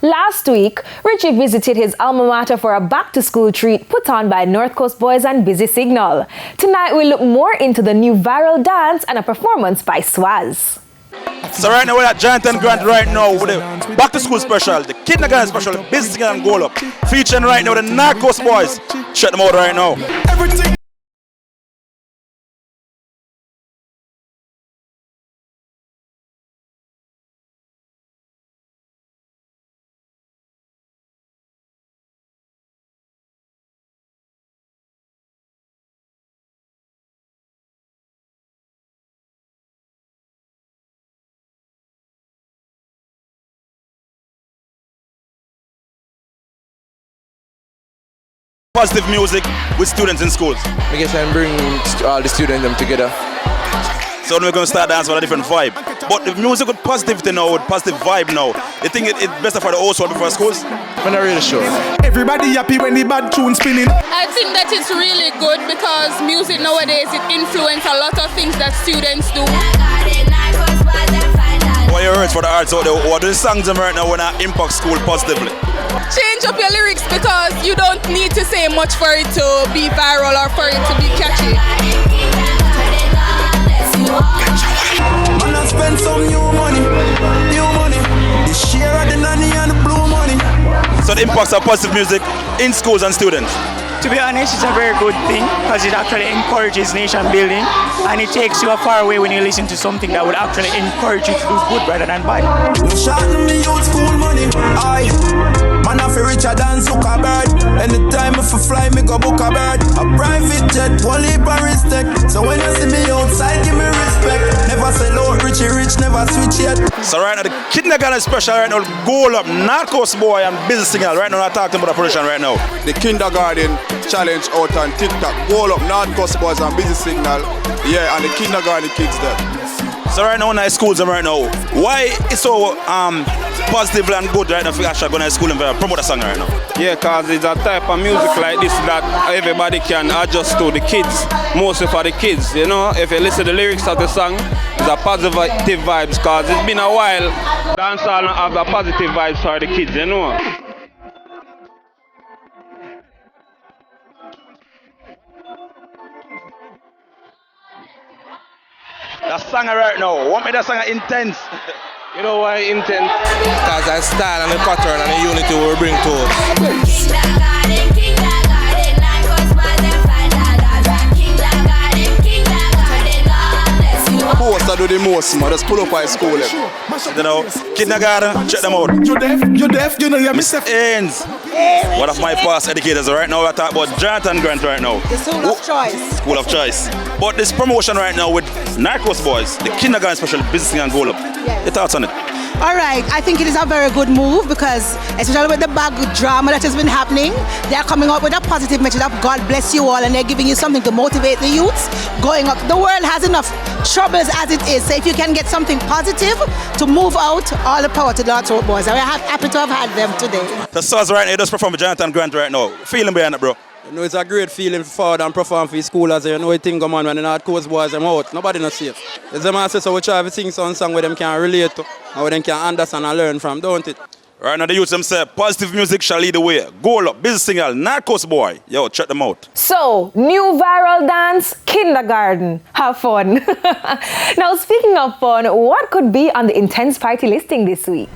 Last week, Richie visited his alma mater for a back-to-school treat put on by North Coast Boys and Busy Signal. Tonight, we'll look more into the new viral dance and a performance by Swaz. So right now we're at Giant and Grant right now with the back-to-school special, the kindergarten special, the Busy Signal and Goal Up. Featuring right now the North Coast Boys. Check them out right now. Positive music with students in schools. I guess I'm bringing all the students them together. So we're going to start dancing with a different vibe. But the music with positivity now, with positive vibe now, you think it's better for the old school before schools? I'm not really sure. Everybody happy when the bad tune spinning. I think that it's really good because music nowadays, it influences a lot of things that students do. What you heard for the arts out there, what are the songs right now when I impact school positively? Change up your lyrics because you don't need to say much for it to be viral or for it to be catchy. Man, I spend some new money. The share of the nanny and the blue money. So the impacts of positive music in schools and students. To be honest, it's a very good thing because it actually encourages nation building and it takes you a far away when you listen to something that would actually encourage you to do good rather than bad. No shorten me youth school money. Aye, man I feel richer than Zuckerberg. Anytime if I fly me go book a bird. A private jet, one leap and respect. So when you see me outside, give me respect. Never sell out, Richie rich, never switch yet. So right now the kindergarten special right now, Goal Up, North Coast Boy and Busy Signal. Right now I'm talking about the production right now. The kindergarten challenge out on TikTok. Goal Up, North Coast Boys and Busy Signal. Yeah, and the kindergarten kids there. So right now in high schools right now, why it's so positive and good right now for actually going to school and promote a song right now? Yeah, because it's a type of music like this that everybody can adjust to, the kids, mostly for the kids, you know. If you listen to the lyrics of the song, it's a positive vibes because it's been a while dancehall have the positive vibes for the kids, you know. That song right now, want me that song intense? You know why intense? Because that style and the pattern and the unity will bring to us. Post that do the most, man. Just pull up high school. You know, kindergarten, check them out. You deaf, you know, you're Mr. Ains, one of my past educators. Right now we're talking about Giant and Grant right now. The school of choice. School of choice. But this promotion right now with North Coast Boys, the kindergarten special, Busy Signal and Goal Up. Yes. Your thoughts on it? All right, I think it is a very good move because, especially with the bad drama that has been happening, they are coming up with a positive message of God bless you all, and they're giving you something to motivate the youths going up. The world has enough troubles as it is, so if you can get something positive to move out, all the power to the North Coast Boys. And we're happy to have had them today. The stars right now, just perform with Giant and Grant right now. Feeling behind it, bro? You know, it's a great feeling for forward and perform for school as you know it thing come on when the North Coast Boys are out. Nobody not safe. It's the man says so we try to sing some song where them can relate to and where them can understand and learn from, don't it? Right now the youth them say positive music shall lead the way. Goal Up, Busy Signal, North Coast Boy. Yo, check them out. So, new viral dance, kindergarten. Have fun. Now, speaking of fun, what could be on the intense party listing this week?